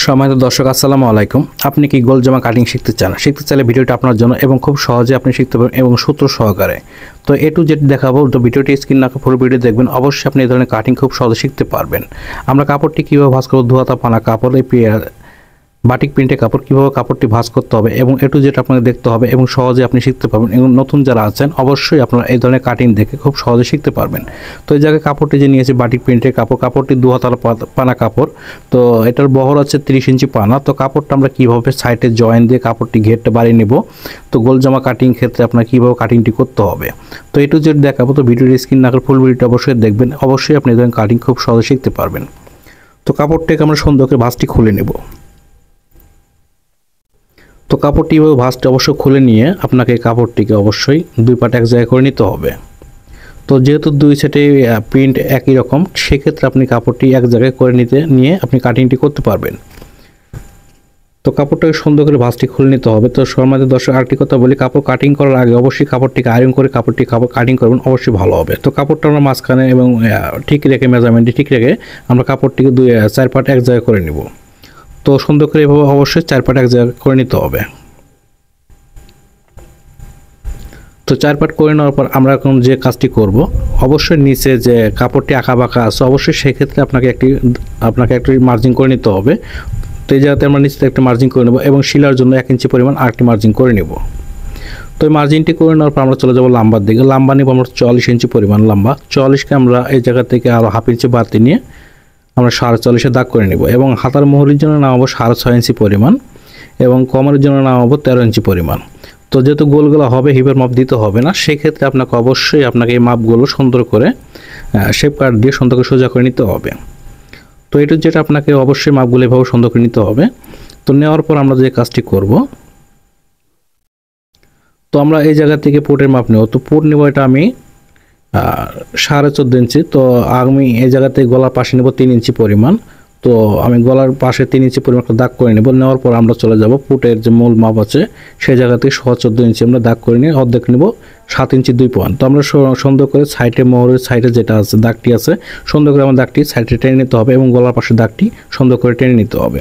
সম্মানিত দর্শক আসসালামু আলাইকুম। আপনি কি গোল জামা কাটিং শিখতে চাইলে ভিডিওটা আপনার জন্য এবং খুব সহজে আপনি শিখতে পারবেন এবং সূত্র সহকারে। তো এ টু জেড দেখাবো, তো ভিডিওটি স্ক্রিন না পুরো ভিডিও দেখবেন, অবশ্যই আপনি এই ধরনের কাটিং খুব সহজে শিখতে পারবেন। আমরা কাপড়টি কীভাবে ভাঁজ করবো, ধোয়াতা পানা কাপড়, বাটিক প্রিন্টের কাপড় কীভাবে কাপড়টি ভাঁজ করতে হবে এবং এ টু জেড আপনাকে দেখতে হবে এবং সহজে আপনি শিখতে পারবেন। এবং নতুন যারা আছেন অবশ্যই আপনারা এই ধরনের কাটিং দেখে খুব সহজে শিখতে পারবেন। তো এই জায়গায় কাপড়টি যে নিয়েছি বাটিক প্রিন্টের কাপড়, কাপড়টি দুহাতার পানা কাপড়। তো এটার বহর আছে 30 ইঞ্চি পানা। তো কাপড়টা আমরা কীভাবে সাইডে জয়েন দিয়ে কাপড়টি ঘেরটা বাড়িয়ে নেব, তো গোল জামা কাটিং ক্ষেত্রে আপনার কীভাবে কাটিংটি করতে হবে, তো এ টু জেড দেখাবো। তো ভিডিওর স্ক্রিন না করে ফুল ভিডিওটা অবশ্যই দেখবেন, অবশ্যই আপনি এই ধরনের কাটিং খুব সহজে শিখতে পারবেন। তো কাপড়টাকে আমরা সুন্দর করে ভাঁজটি খুলে নেব। তো কাপড়টি ভাঁজটি অবশ্যই খুলে নিয়ে আপনাকে কাপড়টিকে অবশ্যই দুই পাট এক জায়গায় করে নিতে হবে। তো যেহেতু দুই সাইডে প্রিন্ট একই রকম, সেক্ষেত্রে আপনি কাপড়টি এক জায়গায় করে নিয়ে আপনি কাটিংটি করতে পারবেন। তো কাপড়টাকে সুন্দর করে ভাঁজটি খুলে নিতে হবে। তো সম্মানিত দর্শক আরেকটি কথা বলি, কাপড় কাটিং করার আগে অবশ্যই কাপড়টিকে আয়রন করে কাপড় কাটিং করবেন, অবশ্যই ভালো হবে। তো কাপড়টা আমরা মাঝখানে এবং ঠিক রেখে মেজারমেন্টটি ঠিক রেখে আমরা কাপড়টিকে 4 পাট এক জায়গায় করে নিব। তো সুন্দর করে এভাবে অবশ্যই 4 পাট এক জায়গায় করে নিতে হবে। তো 4 পাট করে নেওয়ার পর আমরা এখন যে কাজটি করব, অবশ্যই নিচে যে কাপড়টি আঁকা বাঁকা আছে অবশ্যই সেক্ষেত্রে আপনাকে একটি মার্জিন করে নিতে হবে। তো এই জায়গাতে আমরা নিচে একটা মার্জিন করে নেব এবং শিলার জন্য 1 ইঞ্চি পরিমাণ আরেকটি মার্জিন করে নেব। তো এই মার্জিনটি করে নেওয়ার পর আমরা চলে যাব লাম্বার দিকে। লাম্বা নিব আমরা 44 ইঞ্চি পরিমাণ লাম্বা। 44কে আমরা এই জায়গা থেকে আরও হাফ ইঞ্চি বাড়তি নিয়ে আমরা 44.5 দাগ করে নেব এবং হাতার মোহরির জন্য নামাবো 6.5 ইঞ্চি পরিমাণ এবং কোমরের জন্য নামাবো 13 ইঞ্চি পরিমাণ। তো যেহেতু গোলগুলো হবে, হিপের মাপ দিতে হবে না, সেক্ষেত্রে আপনাকে অবশ্যই এই মাপগুলো সুন্দর করে শেপ কাট দিয়ে সুন্দর করে সোজা করে নিতে হবে। তো এটা যেটা আপনাকে অবশ্যই মাপগুলো এভাবে সুন্দর করে নিতে হবে। তো নেওয়ার পর আমরা যে কাজটি করব, তো আমরা এই জায়গা থেকে পোটের মাপ নেব। তো পোট নেব, এটা আমি 14.5 ইঞ্চি। তো আমি এই জায়গাতে গলার পাশে নেব 3 ইঞ্চি পরিমাণ। তো আমি গলার পাশে 3 ইঞ্চি পরিমাণ একটা দাগ করে নেব। নেওয়ার পর আমরা চলে যাব পুটের যে মূল মাপ আছে সেই জায়গা থেকে 14 ইঞ্চি আমরা দাগ করে নিয়ে অর্ধেক নেব 7 ইঞ্চি 2 পয়েন্ট। তো আমরা সুন্দর করে সাইডে মোহরের সাইডে যেটা আছে দাগটি আছে সুন্দর করে আমার দাগটি সাইডে টেনে নিতে হবে এবং গলার পাশে দাগটি সুন্দর করে টেনে নিতে হবে।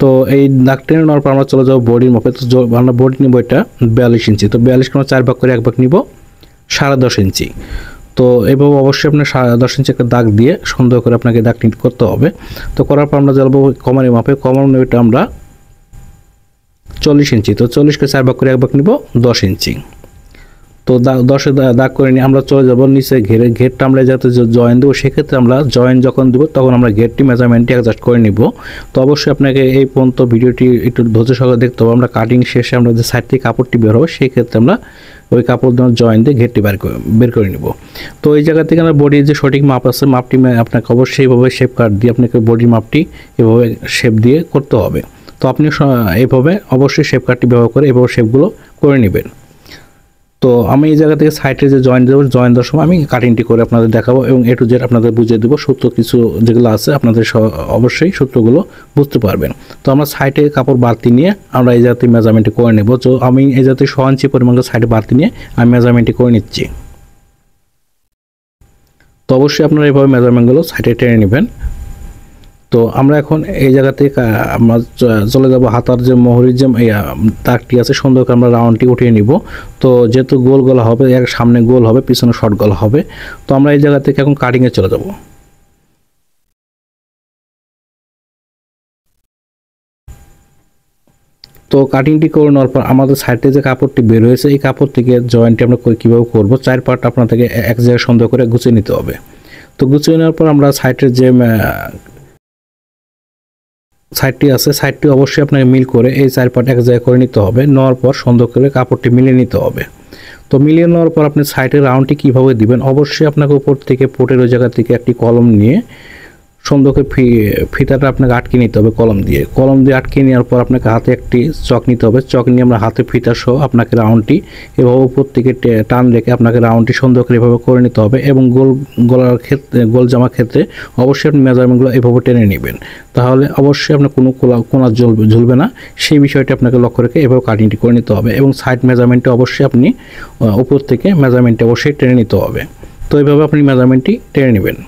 তো এই দাগ টেনে নেওয়ার পর আমরা চলে যাব বডির মাপে। তো আমরা বডি নিব এটা 42 ইঞ্চি। তো 42কে আমরা 4 ভাগ করে 1 ভাগ নিব 10.5 ইঞ্চি। তো এভাবে অবশ্যই আপনার 10 ইঞ্চি একটা দাগ দিয়ে সুন্দর করে আপনাকে দাগটি করতে হবে। তো করার পর আমরা যাবো কোমরের মাপে। কোমর নেবটা আমরা 40 ইঞ্চি। তো 40কে 4 ভাগ করে 1 ভাগ নিব 10 ইঞ্চি। তো 10-এ দাগ করে নিয়ে আমরা চলে যাব নিচে ঘেরটা আমরা যাতে জয়েন দেবো, সেক্ষেত্রে আমরা জয়েন যখন দেবো তখন আমরা ঘেরটি মেজারমেন্টটি অ্যাডজাস্ট করে নিব। তো অবশ্যই আপনাকে এই পর্যন্ত ভিডিওটি একটু ধৈর্য সহকারে দেখতে হবে। আমরা কাটিং শেষে আমরা যে সাইড থেকে কাপড়টি বের হবে সেই ক্ষেত্রে আমরা ওই কাপড় দিয়ে জয়েন দিয়ে ঘেরটি বের করে নিব। তো এই জায়গা থেকে আমরা বডির যে সঠিক মাপ আছে মাপটি আপনাকে অবশ্যই এইভাবে শেপ কাট দিয়ে আপনাকে বডির মাপটি এভাবে শেপ দিয়ে করতে হবে। তো আপনি এইভাবে অবশ্যই শেপ কাটটি ব্যবহার করে এভাবে শেপগুলো করে নেবেন। তো আমি এই জায়গা থেকে সাইডে যে জয়েন দেওয়ার সময় আমি কাটিংটি করে আপনাদের দেখাবো এবং এ টু জেড আপনাদের বুঝিয়ে দেবো। সূত্র কিছু যেগুলো আছে আপনাদের অবশ্যই সূত্রগুলো বুঝতে পারবেন। তো আমরা সাইডে কাপড় বাড়তি নিয়ে আমরা এই জাতীয় মেজারমেন্টটি করে নেব। তো আমি এই জাতীয় 6 ইঞ্চি পরিমাণ সাইডে বাড়তি নিয়ে আমি মেজারমেন্টটি করে নিচ্ছি। তো অবশ্যই আপনারা এইভাবে মেজারমেন্টগুলো সাইডে টেনে নেবেন। তো আমরা এখন এই জায়গা থেকে আমরা চলে যাব হাতার যে মোহরির যে দাগটি আছে সুন্দর করে আমরা রাউন্ডটি উঠিয়ে নিব। তো যেহেতু গোল গলা হবে, এক সামনে গোল হবে পিছনে শর্ট গলা হবে। তো আমরা এই জায়গা থেকে এখন কাটিংয়ে চলে যাব। তো কাটিংটি করে নেওয়ার পর আমাদের সাইডে যে কাপড়টি বের হয়েছে এই কাপড় থেকে জয়েন্টটি আমরা কীভাবে করবো, 4 পার্ট আপনাদেরকে এক জায়গায় সুন্দর করে গুছিয়ে নিতে হবে। তো গুছিয়ে নেওয়ার পর আমরা সাইডের যে সাইডটি আছে সাইডটি অবশ্যই আপনাকে মিল করে এই 4 পার্ট এক জায়গায় করে নিতে হবে। নেওয়ার পর সুন্দর করে কাপড়টি মিলিয়ে নিতে হবে। তো মিলিয়ে নেওয়ার পর আপনি সাইডের রাউন্ডটি কীভাবে দিবেন, অবশ্যই আপনাকে উপর থেকে পোটের ওই জায়গা থেকে একটি কলম নিয়ে সুন্দর করে ফিতাটা আপনাকে আটকে নিতে হবে। কলম দিয়ে আটকে নেওয়ার পর আপনাকে হাতে একটি চক নিতে হবে। চক নিয়ে আমরা হাতে ফিতা সহ আপনাকে রাউন্ডটি এভাবে উপর থেকে টান রেখে আপনাকে রাউন্ডটি সুন্দর করে এভাবে করে নিতে হবে এবং গলার ক্ষেত্রে গোল জামার ক্ষেত্রে অবশ্যই আপনি মেজারমেন্টগুলো এভাবে টেনে নেবেন, তাহলে অবশ্যই আপনার কোনো কোনা ঝুলবে না। সেই বিষয়টি আপনাকে লক্ষ্য রেখে এভাবে কাটিংটি করে নিতে হবে এবং সাইড মেজারমেন্টে অবশ্যই আপনি উপর থেকে মেজারমেন্টটি অবশ্যই টেনে নিতে হবে। তো এইভাবে আপনি মেজারমেন্টটি টেনে নেবেন।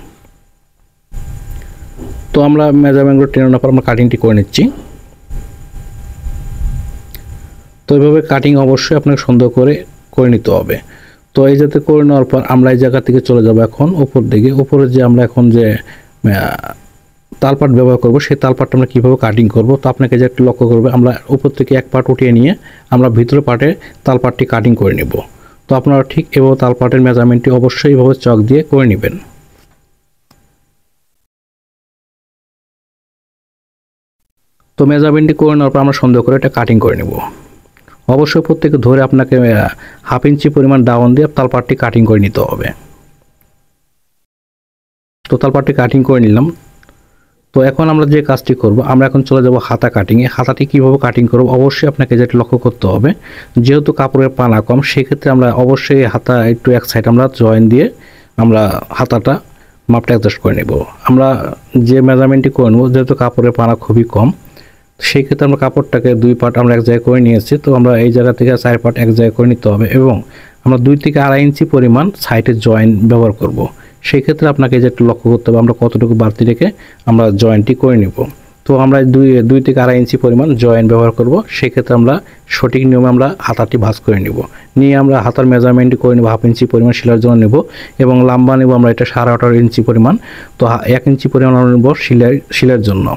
তো আমরা মেজারমেন্টগুলো টেনে নেওয়ার পর আমরা কাটিংটি করে নিচ্ছি। তো এইভাবে কাটিং অবশ্যই আপনাকে সুন্দর করে নিতে হবে। তো এই যাতে করে নেওয়ার পর আমরা এই জায়গা থেকে চলে যাব এখন উপর দিকে। উপরে যে আমরা এখন যে তালপাট ব্যবহার করব সেই তালপাটটা আমরা কীভাবে কাটিং করব, তো আপনাকে যে একটু লক্ষ্য করবে আমরা উপর থেকে এক পার্ট উঠিয়ে নিয়ে আমরা ভিতরের পার্টে তালপাটটি কাটিং করে নেব। তো আপনারা ঠিক এভাবে তালপাটের মেজারমেন্টটি অবশ্যই এইভাবে চক দিয়ে করে নেবেন। তো মেজারমেন্টটি করে নেওয়ার পর আমরা সুন্দর করে এটা কাটিং করে নেব। অবশ্যই প্রত্যেকে ধরে আপনাকে 1/2 ইঞ্চি পরিমাণ ডাউন দিয়ে তালপাটটি কাটিং করে নিতে হবে। তো তালপাটটি কাটিং করে নিলাম। তো এখন আমরা যে কাজটি করব, আমরা এখন চলে যাব হাতা কাটিংয়ে। হাতাটি কীভাবে কাটিং করব অবশ্যই আপনাকে যেটা লক্ষ্য করতে হবে, যেহেতু কাপড়ের পানা কম সেক্ষেত্রে আমরা অবশ্যই হাতা একটু এক সাইড আমরা জয়েন দিয়ে আমরা হাতাটা মাপটা অ্যাডজাস্ট করে নেব। আমরা যে মেজারমেন্টটি করে নেব, যেহেতু কাপড়ের পানা খুবই কম সেই ক্ষেত্রে আমরা কাপড়টাকে 2 পার্ট আমরা এক জায়গায় করে নিয়েছি। তো আমরা এই জায়গা থেকে 4 পার্ট এক জায়গায় করে নিতে হবে এবং আমরা 2 থেকে 2.5 ইঞ্চি পরিমাণ সাইডে জয়েন ব্যবহার করব। সেই ক্ষেত্রে আপনাকে যে একটু লক্ষ্য করতে হবে আমরা কতটুকু বাড়তি রেখে আমরা জয়েন্টটি করে নেব। তো আমরা 2 থেকে 2.5 ইঞ্চি পরিমাণ জয়েন ব্যবহার করব। সেই ক্ষেত্রে আমরা সঠিক নিয়মে আমরা হাতাটি ভাঁজ করে নেব। নিয়ে আমরা হাতার মেজারমেন্টটি করে নেব 1/2 ইঞ্চি পরিমাণ সেলাইয়ের জন্য নেব এবং লম্বা নেব আমরা এটা 18.5 ইঞ্চি পরিমাণ। তো 1 ইঞ্চি পরিমাণ আমরা নেব সেলাইয়ের জন্য।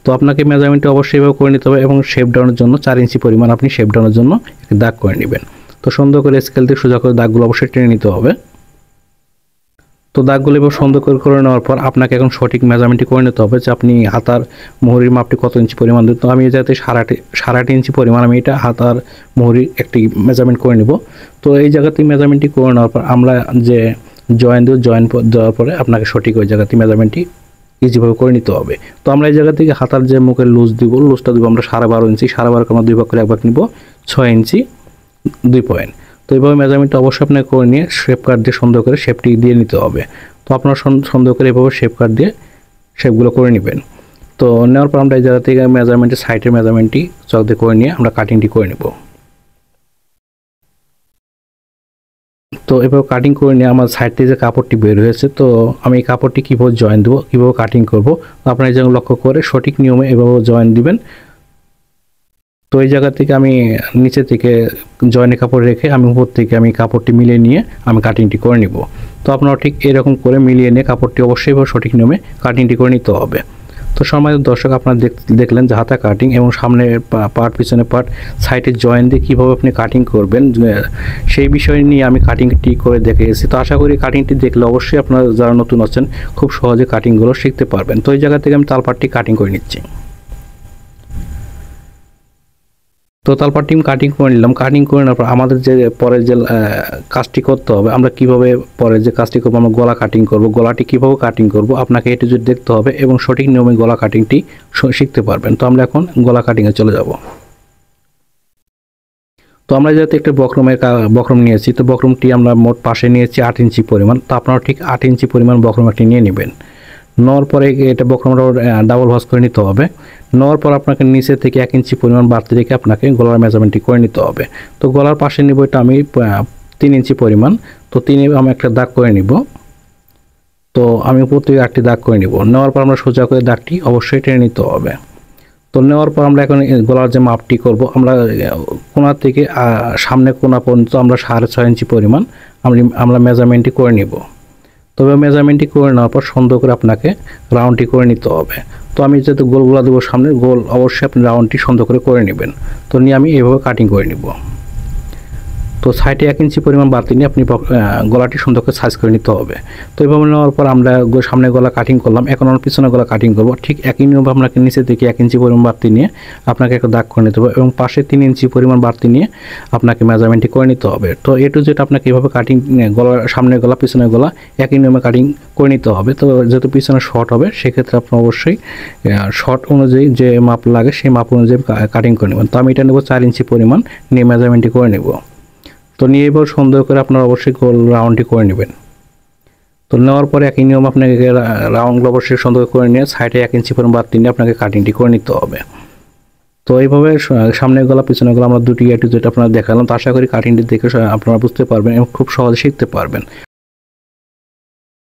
তো আপনাকে মেজারমেন্টটি অবশ্যই এভাবে করে নিতে হবে এবং শেপ ডাউনের জন্য 4 ইঞ্চি পরিমাণ আপনি শেপ ডাউনের জন্য একটি দাগ করে নেবেন। তো সুন্দর করে স্কেল দিয়ে সোজা করে দাগগুলো অবশ্যই টেনে নিতে হবে। তো দাগগুলো এবার সুন্দর করে নেওয়ার পর আপনাকে এখন সঠিক মেজারমেন্টটি করে নিতে হবে যে আপনি হাতার মোহরির মাপটি কত ইঞ্চি পরিমাণ দেবেন। তো আমি যাতে 8.5 ইঞ্চি পরিমাণ আমি এটা হাতার মোহরির একটি মেজারমেন্ট করে নেব। তো এই জায়গাতে মেজারমেন্টটি করে নেওয়ার পর আমরা যে জয়েন দেওয়ার পরে আপনাকে সঠিক ওই জায়গাতে মেজারমেন্টটি ইজিভাবে করে নিতে হবে। তো আমরা এই জায়গা থেকে হাতার যে মুখের লুজটা দিব আমরা 12.5 ইঞ্চি, 12.5 আমরা 2 ভাগ করে 1 ভাগ নিব 6 ইঞ্চি 2 পয়েন্ট। তো এইভাবে মেজারমেন্টটা অবশ্যই আপনাকে করে নিয়ে শেপ কাট দিয়ে সুন্দর করে শেপটি দিয়ে নিতে হবে। তো আপনারা সুন্দর করে এভাবে শেপ কাট দিয়ে শেপগুলো করে নেবেন। তো নেওয়ার পর আমরা এই জায়গা থেকে মেজারমেন্টের সাইডের মেজারমেন্টটি চক দিয়ে করে নিয়ে আমরা কাটিংটি করে নেব। তো এভাবে কাটিং করে নিয়ে আমার সাইড থেকে যে কাপড়টি বের হয়েছে, তো আমি এই কাপড়টি কীভাবে জয়েন দেবো, কীভাবে কাটিং করব আপনারা এই জায়গায় লক্ষ্য করে সঠিক নিয়মে এভাবে জয়েন দিবেন। তো এই জায়গা থেকে আমি নিচে থেকে জয়েনের কাপড় রেখে আমি উপর থেকে আমি কাপড়টি মিলিয়ে নিয়ে আমি কাটিংটি করে নিব। তো আপনারা ঠিক এরকম করে মিলিয়ে নিয়ে কাপড়টি অবশ্যই সঠিক নিয়মে কাটিংটি করে নিতে হবে। তো সম্মানিত দর্শক আপনারা দেখলেন যে হাতা কাটিং এবং সামনে পার্ট পিছনে পার্ট সাইডে জয়েন দিয়ে কীভাবে আপনি কাটিং করবেন সেই বিষয় নিয়ে আমি কাটিংটি করে দেখিয়েছি। তো আশা করি কাটিংটি দেখলে অবশ্যই আপনারা যারা নতুন আছেন খুব সহজে কাটিংগুলো শিখতে পারবেন। তো এই জায়গা থেকে আমি তালপাটটি কাটিং করে নিচ্ছি। তো তালপাটটি কাটিং করে নিলাম। কাটিং করে নেওয়ার পর আমাদের যে পরের যে কাজটি করতে হবে, আমরা কিভাবে পরের যে কাজটি করবো আমরা গলা কাটিং করব। গলাটি কিভাবে কাটিং করব আপনাকে এটি যদি দেখতে হবে এবং সঠিক নিয়মে গলা কাটিংটি শিখতে পারবেন। তো আমরা এখন গলা কাটিংয়ে চলে যাব। তো আমরা যাতে একটা বক্রম নিয়েছি, তো বক্রমটি আমরা মোট পাশে নিয়েছি 8 ইঞ্চি পরিমাণ। তো আপনারা ঠিক 8 ইঞ্চি পরিমাণ বক্রম একটি নিয়ে নেবেন। নেওয়ার পরে এটা বক্রমটা ডাবল ভাঁজ করে নিতে হবে। নেওয়ার পর আপনাকে নিচে থেকে 1 ইঞ্চি পরিমাণ বাড়তি রেখে আপনাকে গলার মেজারমেন্টটি করে নিতে হবে। তো গলার পাশে নিব এটা আমি 3 ইঞ্চি পরিমাণ। তো 3 আমি একটা দাগ করে নিব। তো আমি উপর থেকে একটি দাগ করে নিব। নেওয়ার পর আমরা সোজা করে দাগটি অবশ্যই টেনে নিতে হবে। তো নেওয়ার পর আমরা এখন গলার যে মাপটি করব আমরা কোণা থেকে সামনে কোণা পর্যন্ত আমরা 6.5 ইঞ্চি পরিমাণ আমরা মেজারমেন্টটি করে নিব। তবে মেজারমেন্টটি করে নেওয়ার পর সুন্দর করে আপনাকে রাউন্ডটি করে নিতে হবে। তো আমি যেহেতু গোলগুলা দেবো সামনে, গোল অবশ্যই আপনি রাউন্ডটি সুন্দর করে নেবেন। তো নিয়ে আমি এইভাবে কাটিং করে নিব। তো সাইডে 1 ইঞ্চি পরিমাণ বাড়তি নিয়ে আপনি গলাটি সুন্দর করে সাইজ করে নিতে হবে। তো এইভাবে নেওয়ার পর আমরা সামনে গলা কাটিং করলাম, এখন আমরা পিছনে গলা কাটিং করব। ঠিক একই নিয়মে আপনাকে নিচে থেকে 1 ইঞ্চি পরিমাণ বাড়তি নিয়ে আপনাকে একটা দাগ করে নিতে হবে এবং পাশে 3 ইঞ্চি পরিমাণ বাড়তি নিয়ে আপনাকে মেজারমেন্টটি করে নিতে হবে। তো এ টু জেড আপনাকে এইভাবে কাটিং গলা সামনে গলা পিছনে গলা একই নিয়মে কাটিং করে নিতে হবে। তো যেহেতু পিছনে শর্ট হবে সেক্ষেত্রে আপনি অবশ্যই শর্ট অনুযায়ী যে মাপ লাগে সেই মাপ অনুযায়ী কাটিং করে নেবেন। তো আমি এটা নেব 4 ইঞ্চি পরিমাণ নিয়ে মেজারমেন্টটি করে নেব। তো নিয়ে এবার সুন্দর করে আপনারা অবশ্যই গোল রাউন্ডটি করে নেবেন। তো নেওয়ার পরে একই নিয়ম আপনাকে রাউন্ডগুলো অবশ্যই সুন্দর করে নিয়ে সাইডে 1 ইঞ্চি পরিমাণ বাড়তি নিয়ে আপনাকে কাটিংটি করে নিতে হবে। তো এইভাবে সামনের গলা পিছনের গলা আমরা দুটি যেটা আপনারা দেখালাম। তো আশা করি কাটিংটি দেখে আপনারা বুঝতে পারবেন এবং খুব সহজে শিখতে পারবেন।